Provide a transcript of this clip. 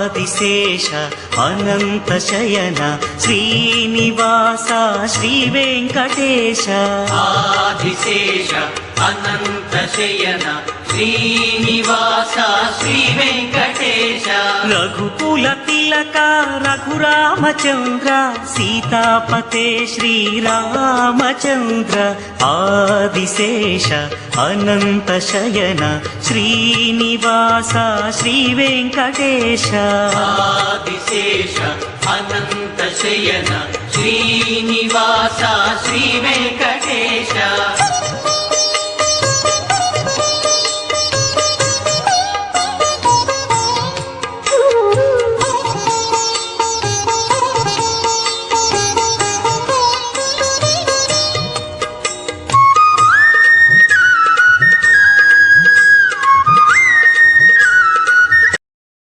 ఆదిశేష అనంత శయన శ్రీనివాస శ్రీ వెంకటేశ ఆదిశేష అనంత శయన శ్రీనివాస శ్రీ వెంకటేశ రఘుకుల తిలక రఘురామచంద్ర సీతాపతే శ్రీరామచంద్ర ఆదిశేష అనంత శయన శ్రీనివాస శ్రీ వెంకటేశ ఆదిశేష అనంత శయన శ్రీనివాస శ్రీ వెంకటేశ